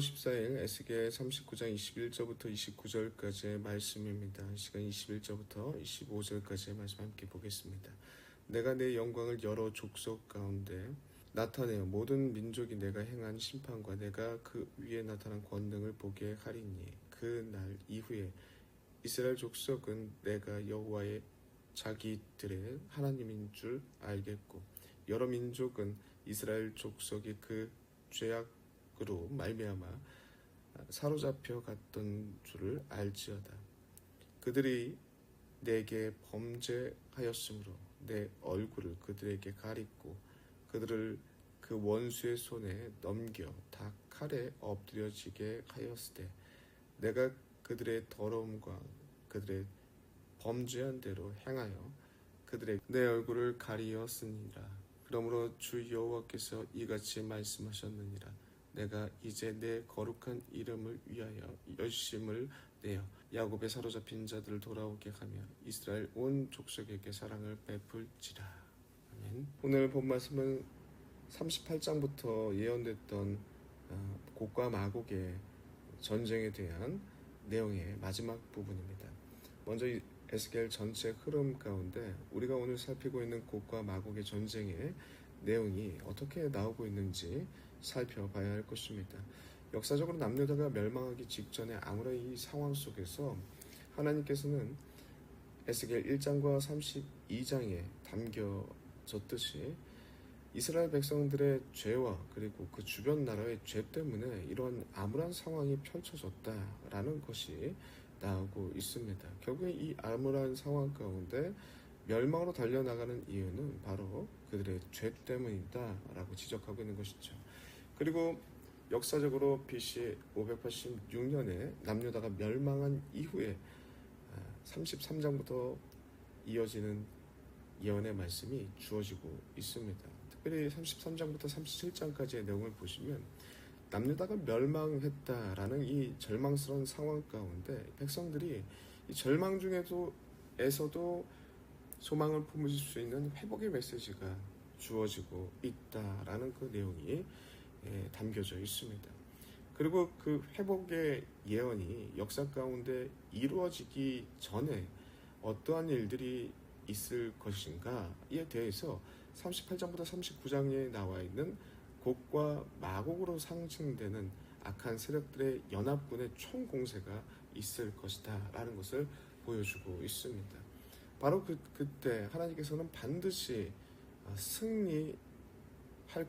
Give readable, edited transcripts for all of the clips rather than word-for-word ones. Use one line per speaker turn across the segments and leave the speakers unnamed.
5월 14일 에스겔 39장 21절부터 29절까지의 말씀입니다. 시간 21절부터 25절까지의 말씀 함께 보겠습니다. 내가 내 영광을 여러 족속 가운데 나타내어 모든 민족이 내가 행한 심판과 내가 그 위에 나타난 권능을 보게 하리니 그 날 이후에 이스라엘 족속은 내가 여호와의 자기들의 하나님인 줄 알겠고 여러 민족은 이스라엘 족속이 그 죄악으로 말미암아 사로잡혀 갔던 줄을 알지어다. 그들이 내게 범죄하였으므로 내 얼굴을 그들에게 가리고 그들을 그 원수의 손에 넘겨 다 칼에 엎드려지게 하였으되 내가 그들의 더러움과 그들의 범죄한 대로 행하여 그들의 내 얼굴을 가리었으니라. 그러므로 주 여호와께서 이같이 말씀하셨느니라. 내가 이제 내 거룩한 이름을 위하여 열심을 내어 야곱의 사로잡힌 자들을 돌아오게 하며 이스라엘 온 족속에게 사랑을 베풀지라. 아멘. 오늘 본 말씀은 38장부터 예언됐던 곡과 마곡의 전쟁에 대한 내용의 마지막 부분입니다. 먼저 이 에스겔 전체 흐름 가운데 우리가 오늘 살피고 있는 곡과 마곡의 전쟁의 내용이 어떻게 나오고 있는지 살펴봐야 할 것입니다. 역사적으로 남유다가 멸망하기 직전에 아무런 이 상황 속에서 하나님께서는 에스겔 1장과 32장에 담겨졌듯이 이스라엘 백성들의 죄와 그리고 그 주변 나라의 죄 때문에 이러한 암울한 상황이 펼쳐졌다라는 것이 나오고 있습니다. 결국에 이 암울한 상황 가운데 멸망으로 달려나가는 이유는 바로 그들의 죄 때문이다라고 지적하고 있는 것이죠. 그리고 역사적으로 BC 586년에 남유다가 멸망한 이후에 33장부터 이어지는 예언의 말씀이 주어지고 있습니다. 특별히 33장부터 37장까지의 내용을 보시면 남유다가 멸망했다라는 이 절망스러운 상황 가운데 백성들이 이 절망 중에서도 소망을 품을 수 있는 회복의 메시지가 주어지고 있다라는 그 내용이 담겨져 있습니다. 그리고 그 회복의 예언이 역사 가운데 이루어지기 전에 어떠한 일들이 있을 것인가에 대해서 38장부터 39장에 나와 있는 곡과 마곡으로 상징되는 악한 세력들의 연합군의 총공세가 있을 것이다 라는 것을 보여주고 있습니다. 바로 그때 하나님께서는 반드시 승리할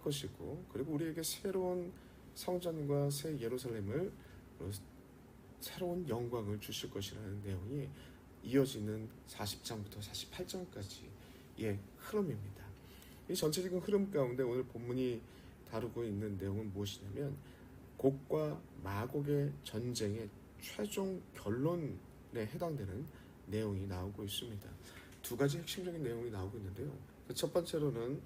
것이고 그리고 우리에게 새로운 성전과 새 예루살렘을 새로운 영광을 주실 것이라는 내용이 이어지는 40장부터 48장까지의 흐름입니다. 이 전체적인 흐름 가운데 오늘 본문이 다루고 있는 내용은 무엇이냐면 곡과 마곡의 전쟁의 최종 결론에 해당되는 내용이 나오고 있습니다. 두 가지 핵심적인 내용이 나오고 있는데요. 첫 번째로는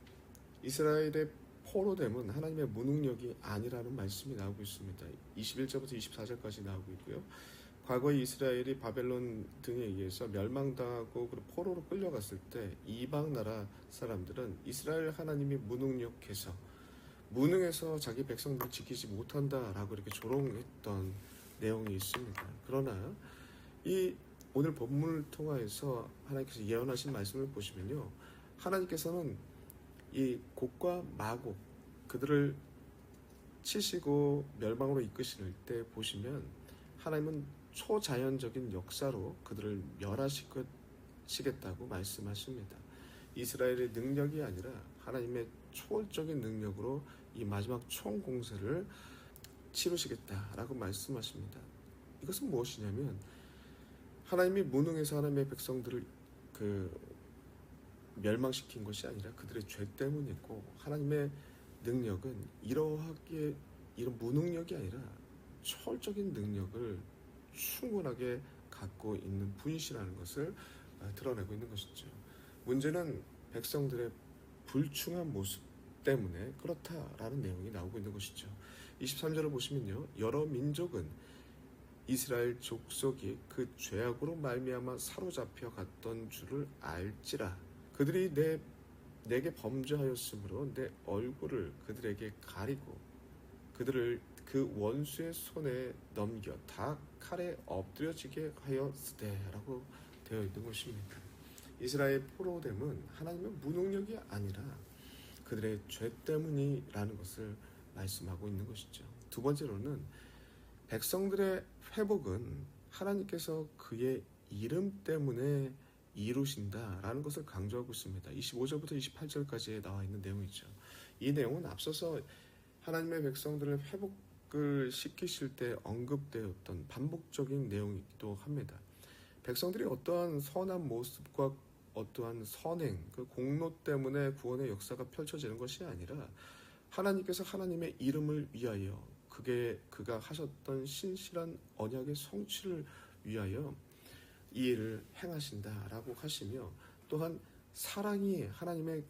이스라엘의 포로됨은 하나님의 무능력이 아니라는 말씀이 나오고 있습니다. 21절부터 24절까지 나오고 있고요. 과거에 이스라엘이 바벨론 등에 의해서 멸망당하고 포로로 끌려갔을 때 이방 나라 사람들은 이스라엘 하나님이 무능해서 자기 백성들을 지키지 못한다라고 이렇게 조롱했던 내용이 있습니다. 그러나 이 오늘 본문을 통하여서 하나님께서 예언하신 말씀을 보시면요, 하나님께서는 이 곡과 마곡 그들을 치시고 멸망으로 이끄실 때 보시면 하나님은 초자연적인 역사로 그들을 멸하시겠다고 말씀하십니다. 이스라엘의 능력이 아니라 하나님의 초월적인 능력으로 이 마지막 총공세를 치르시겠다라고 말씀하십니다. 이것은 무엇이냐면 하나님이 무능해서 하나님의 백성들을 멸망시킨 것이 아니라 그들의 죄 때문이고 하나님의 능력은 이런 무능력이 아니라 초월적인 능력을 충분하게 갖고 있는 분이시라는 것을 드러내고 있는 것이죠. 문제는 백성들의 불충한 모습 때문에 그렇다라는 내용이 나오고 있는 것이죠. 23절을 보시면요, 여러 민족은 이스라엘 족속이 그 죄악으로 말미암아 사로잡혀 갔던 줄을 알지라. 그들이 내게 범죄하였으므로 내 얼굴을 그들에게 가리고 그들을 그 원수의 손에 넘겨 다 칼에 엎드려지게 하였으되라고 되어 있는 것입니다. 이스라엘 포로됨은 하나님의 무능력이 아니라 그들의 죄 때문이라는 것을 말씀하고 있는 것이죠. 두 번째로는 백성들의 회복은 하나님께서 그의 이름 때문에 이루신다라는 것을 강조하고 있습니다. 25절부터 28절까지에 나와 있는 내용이죠. 이 내용은 앞서서 하나님의 백성들을 회복을 시키실 때 언급되었던 반복적인 내용이기도 합니다. 백성들이 어떠한 선한 모습과 어떠한 선행, 그 공로 때문에 구원의 역사가 펼쳐지는 것이 아니라 하나님께서 하나님의 이름을 위하여 그가 하셨던 신실한 언약의 성취를 위하여 이 일을 행하신다라고 하시며, 또한 사랑이 하나님의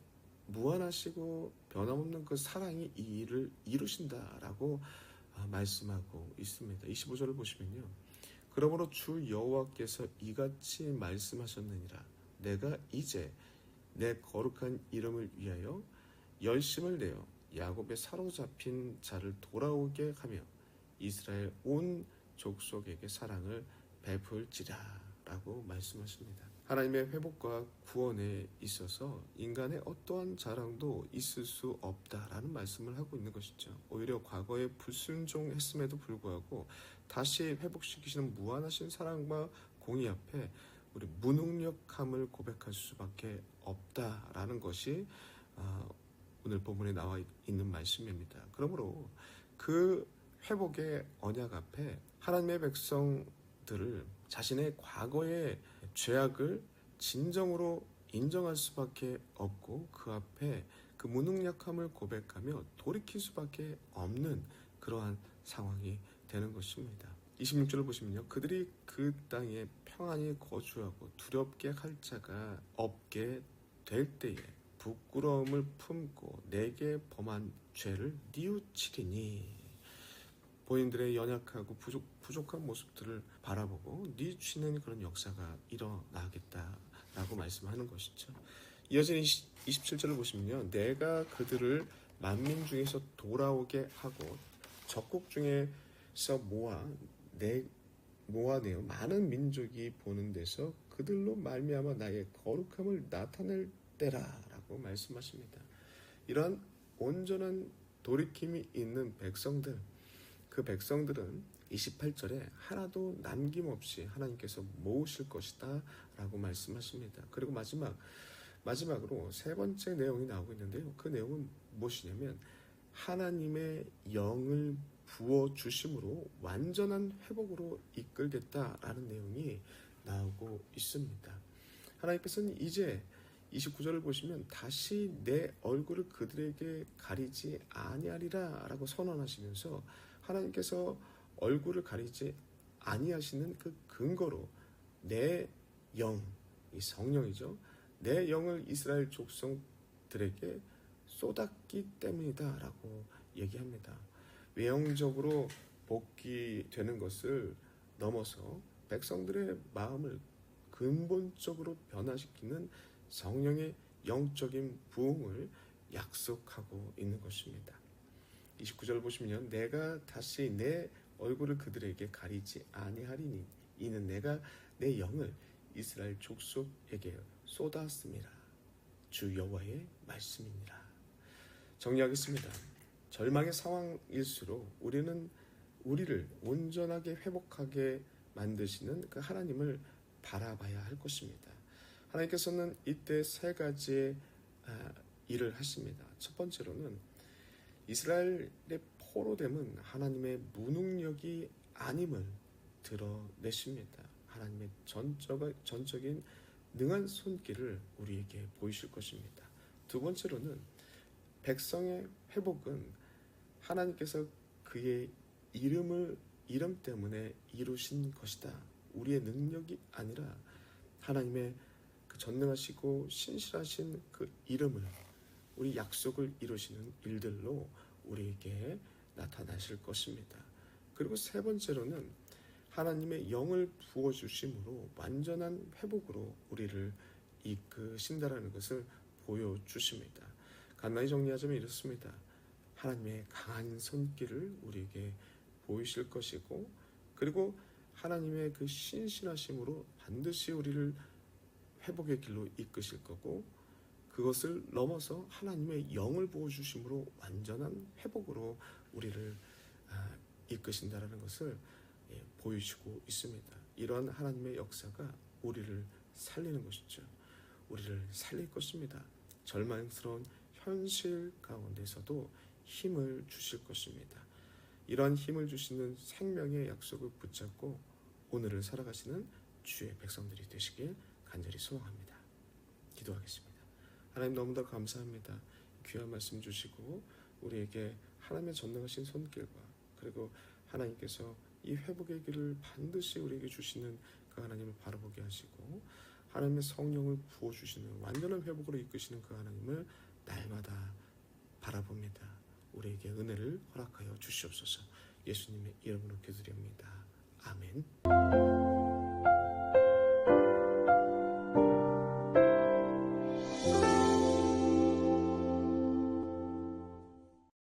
무한하시고 변함없는 그 사랑이 이 일을 이루신다라고 말씀하고 있습니다. 25절을 보시면요. 그러므로 주 여호와께서 이같이 말씀하셨느니라. 내가 이제 내 거룩한 이름을 위하여 열심을 내어 야곱의 사로잡힌 자를 돌아오게 하며 이스라엘 온 족속에게 사랑을 베풀지라 라고 말씀하십니다. 하나님의 회복과 구원에 있어서 인간의 어떠한 자랑도 있을 수 없다라는 말씀을 하고 있는 것이죠. 오히려 과거에 불순종했음에도 불구하고 다시 회복시키시는 무한하신 사랑과 공의 앞에 우리 무능력함을 고백할 수밖에 없다라는 것이 오늘 본문에 나와 있는 말씀입니다. 그러므로 그 회복의 언약 앞에 하나님의 백성들을 자신의 과거의 죄악을 진정으로 인정할 수밖에 없고 그 앞에 그 무능력함을 고백하며 돌이킬 수밖에 없는 그러한 상황이 되는 것입니다. 26절을 보시면요. 그들이 그 땅에 평안히 거주하고 두렵게 할 자가 없게 될 때에 부끄러움을 품고 내게 범한 죄를 뉘우치리니, 본인들의 연약하고 부족한 모습들을 바라보고 뉘우치는 그런 역사가 일어나겠다라고 말씀하는 것이죠. 이어지는 27절을 보시면요. 내가 그들을 만민 중에서 돌아오게 하고 적국 중에서 모아내어 많은 민족이 보는 데서 그들로 말미암아 나의 거룩함을 나타낼 때라라고 말씀하십니다. 이러한 온전한 돌이킴이 있는 백성들, 그 백성들은 28절에 하나도 남김없이 하나님께서 모으실 것이다 라고 말씀하십니다. 그리고 마지막으로 세 번째 내용이 나오고 있는데요. 그 내용은 무엇이냐면 하나님의 영을 부어주심으로 완전한 회복으로 이끌겠다라는 내용이 나오고 있습니다. 하나님께서는 이제 29절을 보시면 다시 내 얼굴을 그들에게 가리지 아니하리라 라고 선언하시면서 하나님께서 얼굴을 가리지 아니하시는 그 근거로 내 영, 이 성령이죠. 내 영을 이스라엘 족속들에게 쏟았기 때문이다 라고 얘기합니다. 외형적으로 복귀되는 것을 넘어서 백성들의 마음을 근본적으로 변화시키는 성령의 영적인 부흥을 약속하고 있는 것입니다. 29절 보시면 내가 다시 내 얼굴을 그들에게 가리지 아니하리니 이는 내가 내 영을 이스라엘 족속에게 쏟았음이라. 주 여호와의 말씀이니라. 정리하겠습니다. 절망의 상황일수록 우리를 온전하게 회복하게 만드시는 그 하나님을 바라봐야 할 것입니다. 하나님께서는 이때 세 가지의 일을 하십니다. 첫 번째로는 이스라엘의 포로됨은 하나님의 무능력이 아님을 드러내십니다. 하나님의 전적인 능한 손길을 우리에게 보이실 것입니다. 두 번째로는 백성의 회복은 하나님께서 그의 이름 때문에 이루신 것이다. 우리의 능력이 아니라 하나님의 그 전능하시고 신실하신 그 이름을, 우리 약속을 이루시는 일들로 우리에게 나타나실 것입니다. 그리고 세 번째로는 하나님의 영을 부어주심으로 완전한 회복으로 우리를 이끄신다라는 것을 보여주십니다. 간단히 정리하자면 이렇습니다. 하나님의 강한 손길을 우리에게 보이실 것이고, 그리고 하나님의 그 신실하심으로 반드시 우리를 회복의 길로 이끄실 거고, 그것을 넘어서 하나님의 영을 부어주심으로 완전한 회복으로 우리를 이끄신다라는 것을 보이시고 있습니다. 이러한 하나님의 역사가 우리를 살리는 것이죠. 우리를 살릴 것입니다. 절망스러운 현실 가운데서도 힘을 주실 것입니다. 이러한 힘을 주시는 생명의 약속을 붙잡고 오늘을 살아가시는 주의 백성들이 되시길 간절히 소망합니다. 기도하겠습니다. 하나님, 너무나 감사합니다. 귀한 말씀 주시고 우리에게 하나님의 전능하신 손길과, 그리고 하나님께서 이 회복의 길을 반드시 우리에게 주시는 그 하나님을 바라보게 하시고, 하나님의 성령을 부어주시는 완전한 회복으로 이끄시는 그 하나님을 날마다 바라봅니다. 우리에게 은혜를 허락하여 주시옵소서. 예수님의 이름으로 기도드립니다.